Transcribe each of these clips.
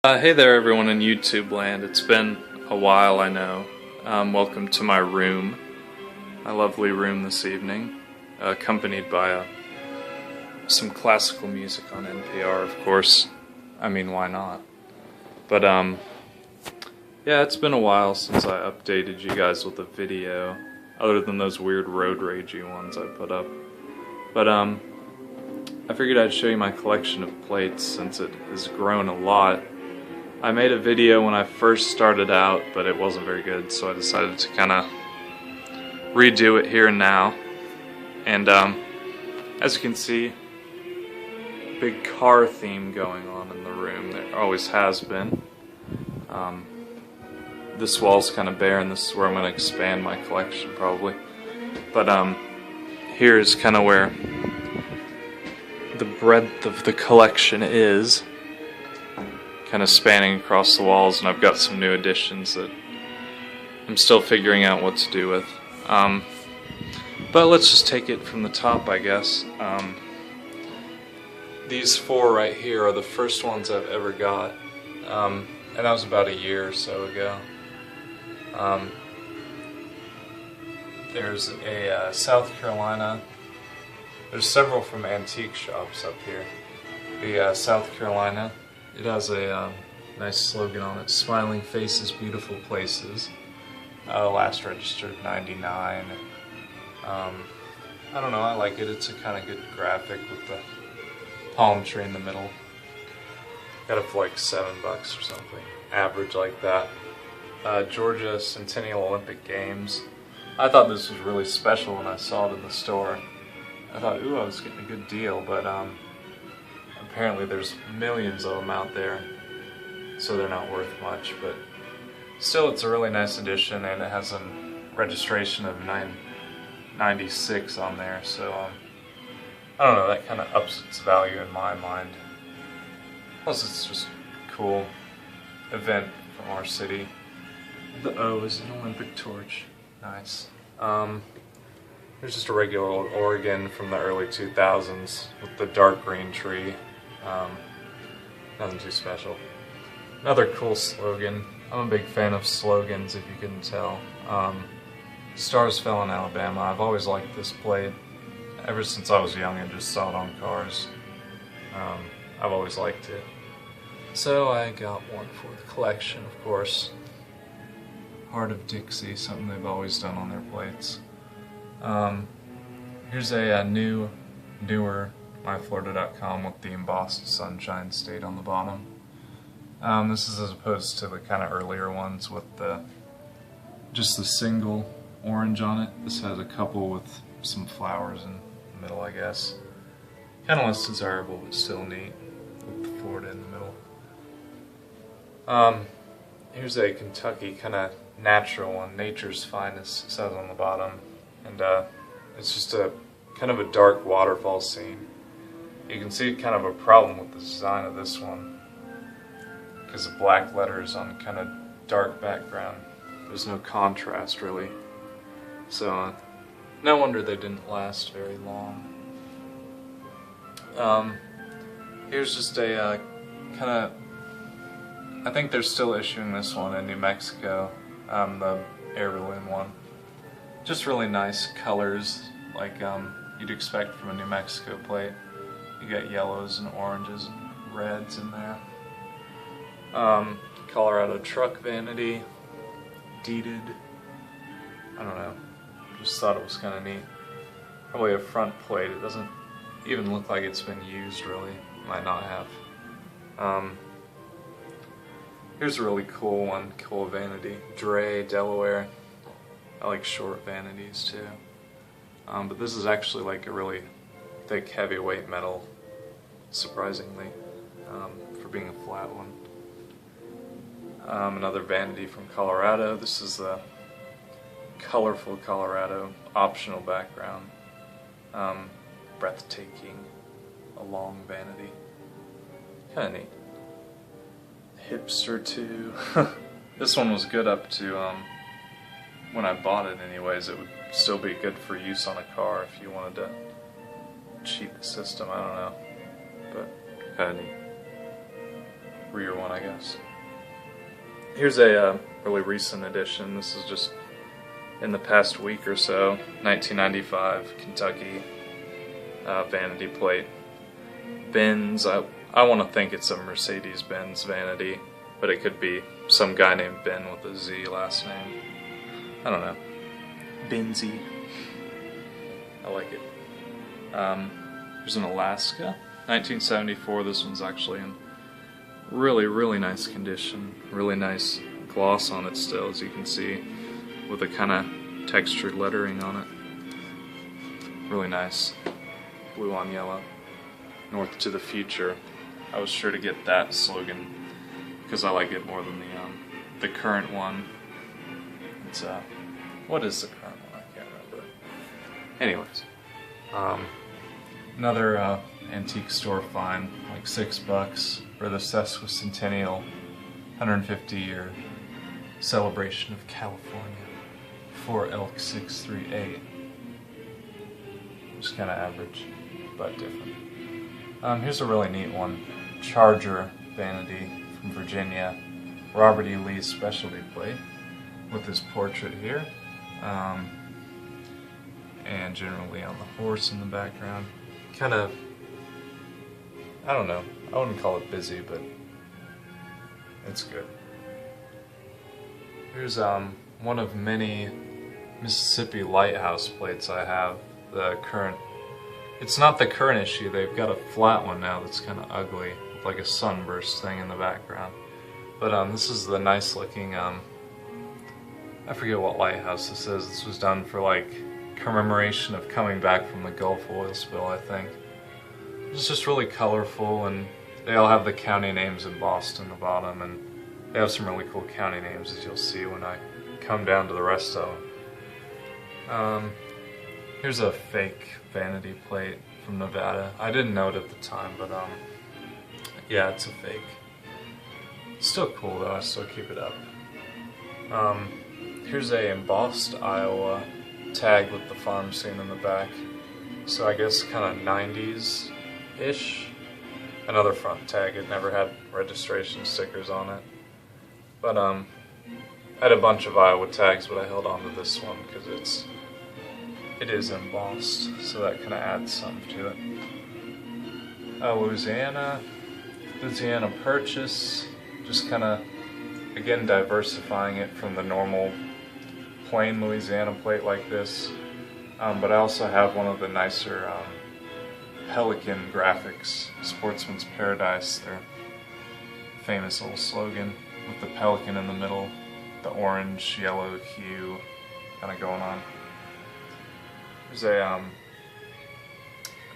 Hey there everyone in YouTube land. It's been a while, I know. Welcome to my room. My lovely room this evening. Accompanied by some classical music on NPR, of course. I mean, why not? But, yeah, it's been a while since I updated you guys with a video, other than those weird road ragey ones I put up. But, I figured I'd show you my collection of plates since it has grown a lot. I made a video when I first started out, but it wasn't very good, so I decided to kind of redo it here and now. And as you can see, big car theme going on in the room. There always has been. This wall's kind of bare, and this is where I'm going to expand my collection probably. But here's kind of where the breadth of the collection is. Kind of spanning across the walls, and I've got some new additions that I'm still figuring out what to do with. But let's just take it from the top, I guess. These four right here are the first ones I've ever got, and that was about a year or so ago. There's a South Carolina. There's several from antique shops up here. The South Carolina. It has a nice slogan on it: "Smiling faces, beautiful places." Last registered 99. I don't know, I like it. It's a kind of good graphic with the palm tree in the middle. Got it for like $7 or something. Average like that. Georgia Centennial Olympic Games. I thought this was really special when I saw it in the store. I thought, ooh, I was getting a good deal, but apparently there's millions of them out there, so they're not worth much, but still it's a really nice edition, and it has a registration of 996 on there, so I don't know, that kind of ups its value in my mind. Plus it's just a cool event from our city. The O is an Olympic torch. Nice. Here's just a regular old Oregon from the early 2000s with the dark green tree. Nothing too special. Another cool slogan. I'm a big fan of slogans, if you couldn't tell. Stars fell in Alabama. I've always liked this plate. Ever since I was young, I just saw it on cars. I've always liked it. So I got one for the collection, of course. Heart of Dixie, something they've always done on their plates. Here's a newer myflorida.com with the embossed sunshine state on the bottom. This is as opposed to the kind of earlier ones with just the single orange on it. This has a couple with some flowers in the middle, I guess. Kind of less desirable, but still neat with the Florida in the middle. Here's a Kentucky kind of natural one, Nature's Finest, it says on the bottom, and it's just a kind of a dark waterfall scene. You can see kind of a problem with the design of this one, because the black letters on kind of dark background. There's no contrast really, so no wonder they didn't last very long. Here's just a kind of, I think they're still issuing this one in New Mexico, the air balloon one. Just really nice colors, like you'd expect from a New Mexico plate. You got yellows and oranges and reds in there. Colorado truck vanity, deeded. I don't know, just thought it was kind of neat. Probably a front plate. It doesn't even look like it's been used really. Might not have. Here's a really cool one, cool vanity. Dre, Delaware. I like short vanities too. But this is actually like a really thick, heavyweight metal, surprisingly, for being a flat one. Another vanity from Colorado. This is the colorful Colorado, optional background. Breathtaking, a long vanity. Kinda neat. Hipster too. This one was good up to, when I bought it anyways. It would still be good for use on a car if you wanted to cheat the system, I don't know. But kinda neat. rear one, I guess. Here's a really recent edition. This is just in the past week or so. 1995 Kentucky Vanity plate. Benz. I want to think it's a Mercedes-Benz Vanity, but it could be some guy named Ben with a Z last name. I don't know. Benzy. I like it. Here's an Alaska. 1974. This one's actually in really, really nice condition. Really nice gloss on it still, as you can see, with a kind of textured lettering on it. Really nice. Blue on yellow. North to the future. I was sure to get that slogan because I like it more than the current one. It's what is the current one? I can't remember. Anyways, another antique store find, like $6 for the Centennial 150-year celebration of California. 4 Elk 638. Just kind of average, but different. Here's a really neat one. Charger Vanity from Virginia. Robert E. Lee specialty plate with his portrait here. And generally on the horse in the background. Kind of, I don't know, I wouldn't call it busy, but it's good. Here's one of many Mississippi Lighthouse plates I have. The current, it's not the current issue, they've got a flat one now that's kind of ugly, with like a sunburst thing in the background. But this is the nice looking, I forget what lighthouse this is. This was done for like commemoration of coming back from the Gulf oil spill, I think. It's just really colorful, and they all have the county names embossed in the bottom, and they have some really cool county names, as you'll see when I come down to the rest of them. Here's a fake vanity plate from Nevada. I didn't know it at the time, but yeah, it's a fake. It's still cool though, I still keep it up. Here's a embossed Iowa tag with the farm scene in the back. So I guess kind of 90s-ish. Another front tag. It never had registration stickers on it. But I had a bunch of Iowa tags, but I held on to this one because it is embossed, so that kind of adds something to it. Louisiana Purchase. Just kind of, again, diversifying it from the normal plain Louisiana plate like this. But I also have one of the nicer Pelican graphics, Sportsman's Paradise, their famous old slogan, with the pelican in the middle, the orange, yellow hue kind of going on. There's a, I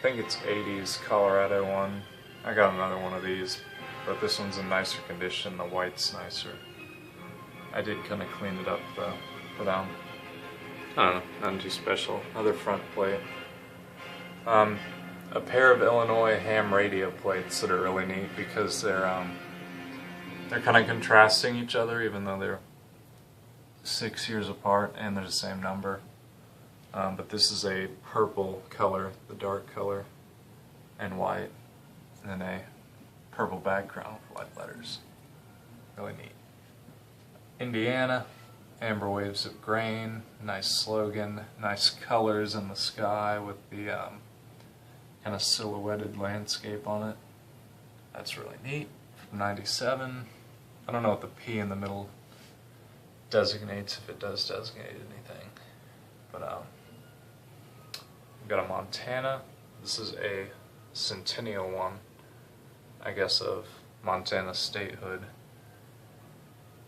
think it's 80s Colorado one. I got another one of these, but this one's in nicer condition, the white's nicer. I did kind of clean it up though, but I don't know, nothing too special. Another front plate. A pair of Illinois ham radio plates that are really neat because they're kind of contrasting each other, even though they're 6 years apart and they're the same number. But this is a purple color, the dark color, and white, and then a purple background with white letters. Really neat. Indiana, amber waves of grain, nice slogan, nice colors in the sky with the kind of silhouetted landscape on it. That's really neat. From 97. I don't know what the P in the middle designates, if it does designate anything. But we've got a Montana. This is a Centennial one, I guess, of Montana statehood.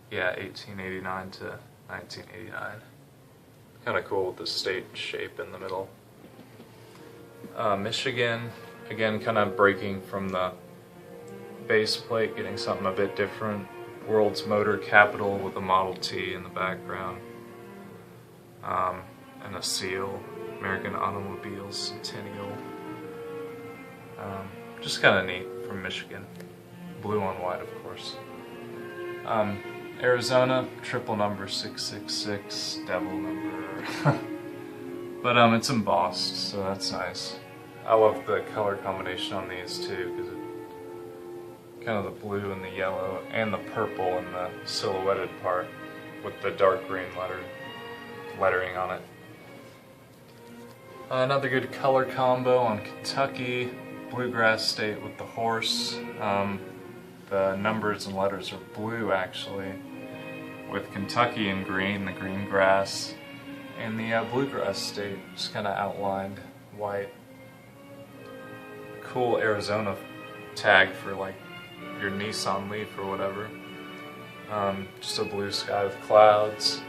Yeah, 1889 to 1989. Kind of cool with the state shape in the middle. Michigan, again, kind of breaking from the base plate, getting something a bit different. World's Motor Capital with a Model T in the background. And a seal, American Automobiles Centennial. Just kind of neat from Michigan. Blue on white, of course. Arizona, triple number 666, devil number. But it's embossed, so that's nice. I love the color combination on these too, because kind of the blue and the yellow and the purple in the silhouetted part with the dark green lettering on it. Another good color combo on Kentucky, Bluegrass State with the horse. The numbers and letters are blue actually, with Kentucky in green, the green grass, and the Bluegrass State just kind of outlined white. Cool Arizona tag for like your Nissan Leaf or whatever. Just a blue sky with clouds,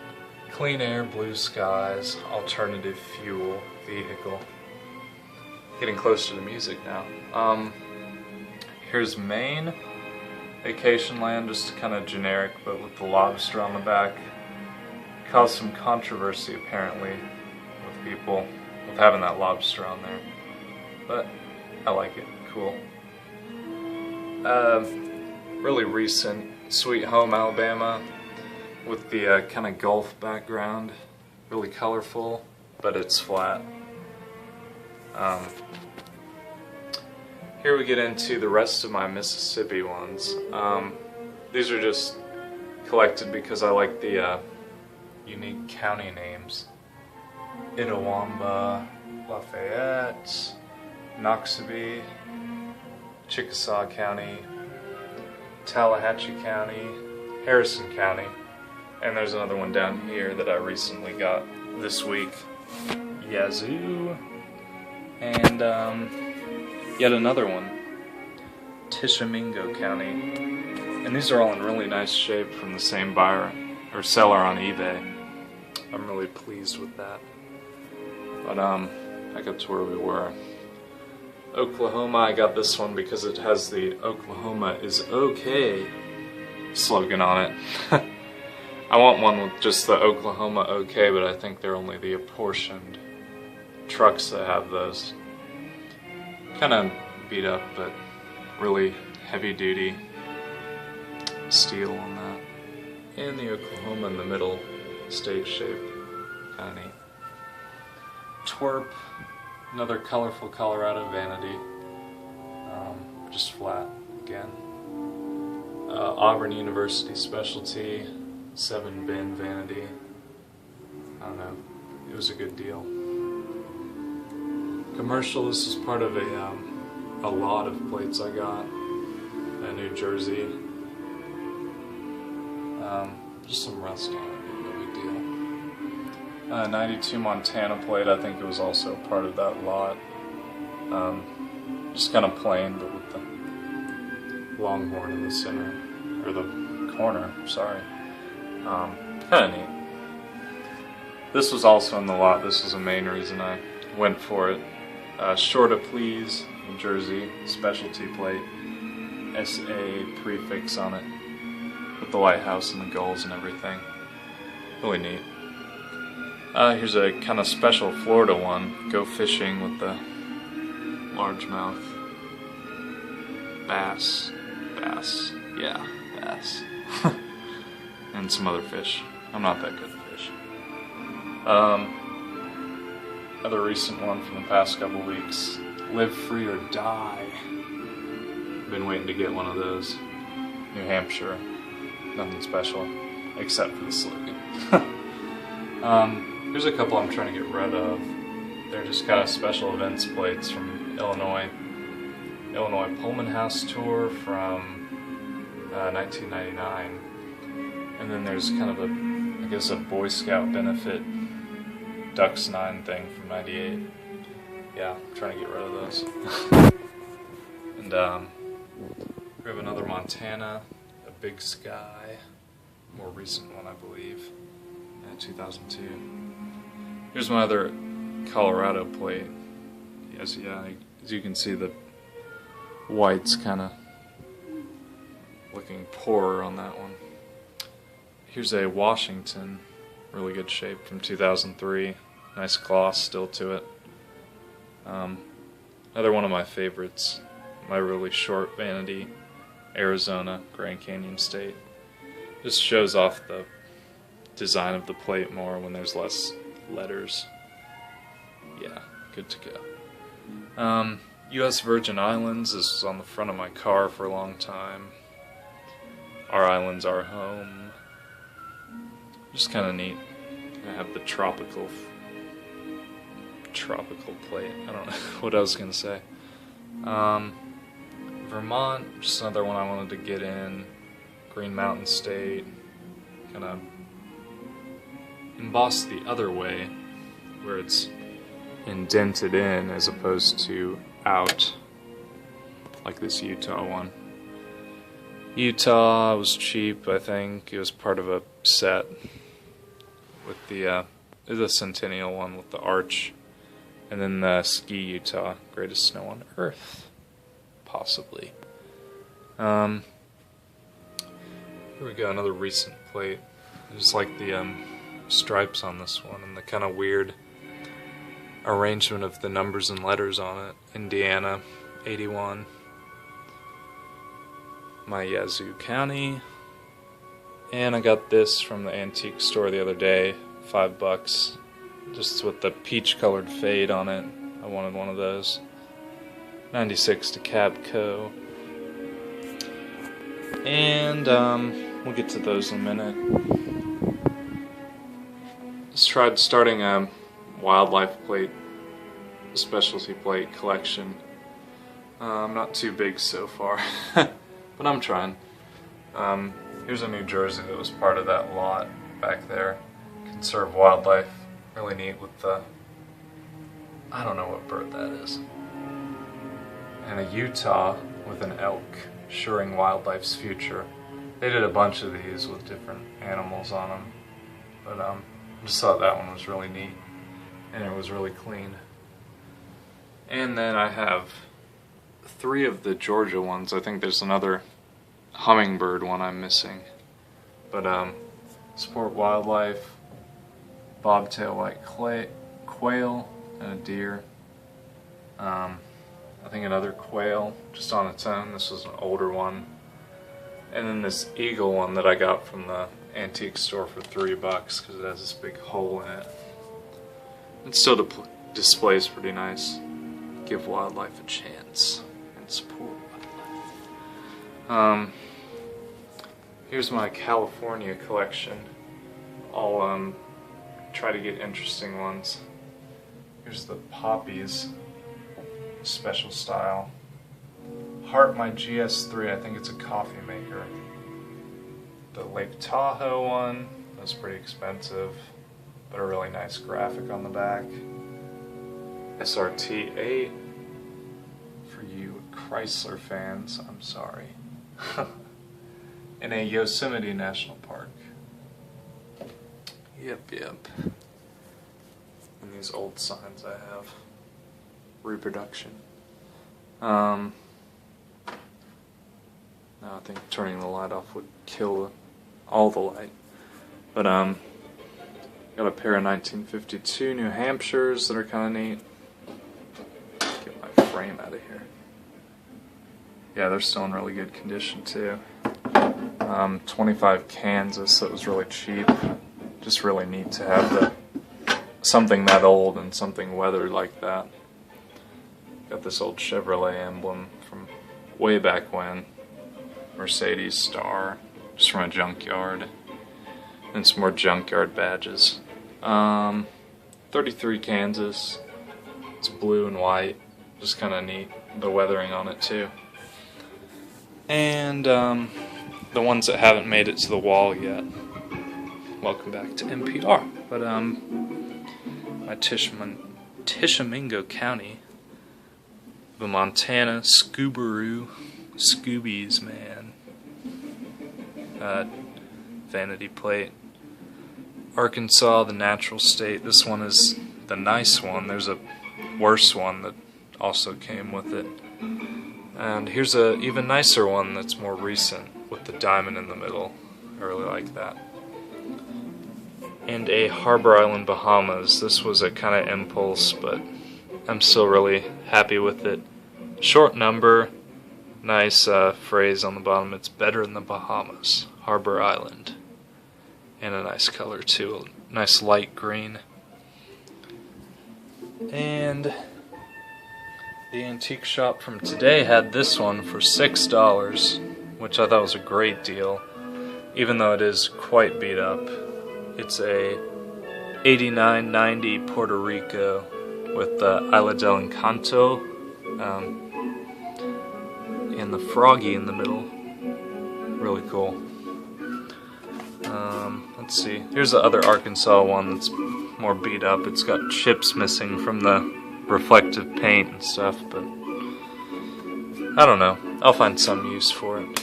clean air, blue skies, alternative fuel vehicle. Getting close to the music now. Here's Maine, vacation land, just kind of generic, but with the lobster on the back. Caused some controversy apparently with people with having that lobster on there, but I like it. Cool. Really recent, Sweet Home, Alabama, with the kind of Gulf background. Really colorful, but it's flat. Here we get into the rest of my Mississippi ones. These are just collected because I like the unique county names. Itawamba, Lafayette, Noxubee, Chickasaw County, Tallahatchie County, Harrison County, and there's another one down here that I recently got this week, Yazoo, and yet another one, Tishomingo County, and these are all in really nice shape from the same buyer or seller on eBay. I'm really pleased with that. But back up to where we were. Oklahoma, I got this one because it has the Oklahoma is okay slogan on it. I want one with just the Oklahoma okay, but I think they're only the apportioned trucks that have those. Kind of beat up, but really heavy duty steel on that. And the Oklahoma in the middle, state shape, kind of neat. Twerp, another colorful Colorado Vanity, just flat again. Auburn University Specialty, 7-bin Vanity. I don't know, it was a good deal. Commercial, this is part of a lot of plates I got in New Jersey. Just some rust on it, no big deal. 92 Montana plate, I think it was also part of that lot. Just kind of plain, but with the longhorn in the center, or the corner, sorry. Kind of neat. This was also in the lot. This was the main reason I went for it. Shorta Please, New Jersey, specialty plate, SA prefix on it, with the lighthouse and the gulls and everything. Really neat. Here's a kind of special Florida one. Go fishing with the largemouth bass. Yeah, bass. And some other fish. I'm not that good at fish. Another recent one from the past couple weeks. Live Free or Die. Been waiting to get one of those. New Hampshire. Nothing special, except for the slogan. Here's a couple I'm trying to get rid of. They're just kind of special events plates from Illinois. Illinois Pullman House Tour from 1999. And then there's kind of a, I guess, a Boy Scout benefit Ducks 9 thing from 98. Yeah, I'm trying to get rid of those. And we have another Montana, a Big Sky, more recent one I believe, 2002. Here's my other Colorado plate. Yes, yeah, as you can see, the white's kind of looking poorer on that one. Here's a Washington, really good shape from 2003. Nice gloss still to it. Another one of my favorites, my really short Vanity, Arizona, Grand Canyon State. Just shows off the design of the plate more when there's less letters. Yeah, good to go. U.S. Virgin Islands. This was on the front of my car for a long time. Our island's our home. Just kind of neat. I have the tropical plate. I don't know what I was gonna say. Vermont, just another one I wanted to get in. Green Mountain State, kind of embossed the other way, where it's indented in as opposed to out, like this Utah one. Utah was cheap, I think. It was part of a set with the Centennial one with the arch, and then the Ski Utah, greatest snow on earth, possibly. Here we go, another recent plate. I just like the stripes on this one and the kind of weird arrangement of the numbers and letters on it. Indiana, 81. My Yazoo County. And I got this from the antique store the other day, $5, just with the peach colored fade on it. I wanted one of those. 96 to Cabco. And we'll get to those in a minute. Just tried starting a wildlife plate, specialty plate collection. Not too big so far, but I'm trying. Here's a New Jersey that was part of that lot back there. Conserve wildlife, really neat with the, I don't know what bird that is. And a Utah with an elk, ensuring wildlife's future. They did a bunch of these with different animals on them, but I just thought that one was really neat, and it was really clean. And then I have 3 of the Georgia ones. I think there's another hummingbird one I'm missing, but support wildlife, bobtail white quail, and a deer. I think another quail just on its own. This was an older one, and then this eagle one that I got from the antique store for $3 because it has this big hole in it. It still displays pretty nice. Give wildlife a chance and support wildlife. Here's my California collection. I'll try to get interesting ones. Here's the poppies, special style. Heart my GS3, I think it's a coffee maker. The Lake Tahoe one, that's pretty expensive, but a really nice graphic on the back. SRT8, for you Chrysler fans, I'm sorry. In a Yosemite National Park. Yep. And these old signs I have. Reproduction. No, I think turning the light off would kill all the light. But got a pair of 1952 New Hampshires that are kind of neat. Get my frame out of here. Yeah, they're still in really good condition too. 25 Kansas, that was really cheap. Just really neat to have something that old and something weathered like that. Got this old Chevrolet emblem from way back when. Mercedes star, just from a junkyard. And some more junkyard badges. 33 Kansas. It's blue and white. Just kind of neat. The weathering on it too. And the ones that haven't made it to the wall yet. Welcome back to NPR. But my Tishomingo County, the Montana Scoobaroo, Scoobies, man. Vanity plate. Arkansas, the natural state. This one is the nice one. There's a worse one that also came with it. And here's a even nicer one that's more recent with the diamond in the middle. I really like that. And a Harbor Island, Bahamas. This was a kind of impulse, but I'm still really happy with it. Short number, nice phrase on the bottom. It's better in the Bahamas, Harbor Island. And a nice color too, a nice light green. And The antique shop from today had this one for $6, which I thought was a great deal, even though it is quite beat up. It's a 8990 Puerto Rico with the Isla del Encanto and the froggy in the middle. Really cool. Let's see. Here's the other Arkansas one that's more beat up. It's got chips missing from the reflective paint and stuff, but I don't know. I'll find some use for it.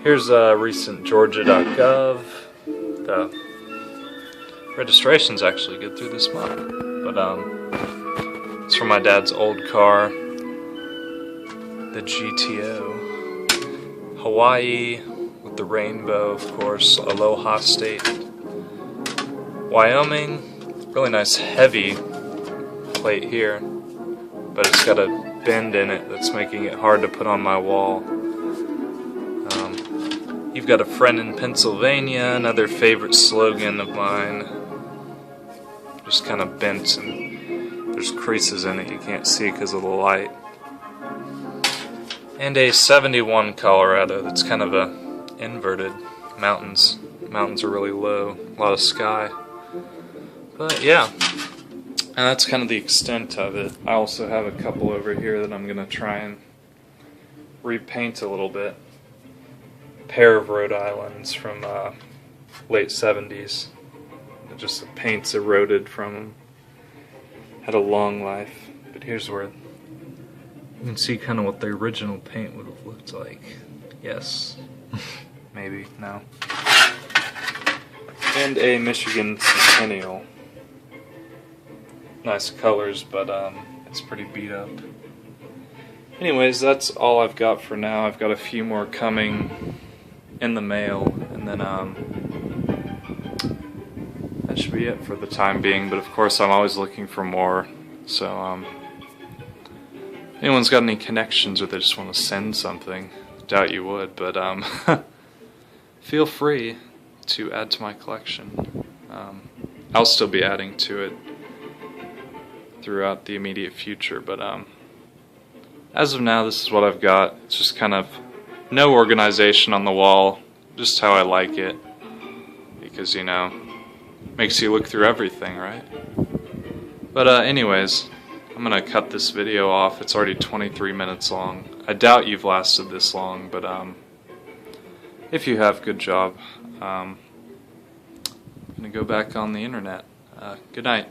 Here's a recent Georgia.gov. The registration's actually good through this month, but it's from my dad's old car, the Gto Hawaii with the rainbow, of course, Aloha State. Wyoming, really nice heavy plate here, but it's got a bend in it that's making it hard to put on my wall. You've got a friend in Pennsylvania, another favorite slogan of mine. Just kind of bent and there's creases in it you can't see because of the light. And a 71 Colorado that's kind of a inverted. Mountains are really low, a lot of sky. But yeah, and that's kind of the extent of it. I also have a couple over here that I'm going to try and repaint a little bit. A pair of Rhode Islands from late 70s. Just the paint's eroded from them. Had a long life. But here's where you can see kind of what the original paint would have looked like. Yes. Maybe. No. And a Michigan Centennial. Nice colors, but it's pretty beat up. Anyways, that's all I've got for now. I've got a few more coming in the mail, and then that should be it for the time being. But of course, I'm always looking for more. So, if anyone's got any connections or they just want to send something, doubt you would, but feel free to add to my collection. I'll still be adding to it throughout the immediate future, but as of now, this is what I've got. It's just kind of no organization on the wall, just how I like it, because, you know, makes you look through everything, right? But anyways, I'm gonna cut this video off. It's already 23 minutes long. I doubt you've lasted this long, but if you have, good job. I'm gonna go back on the internet. Good night.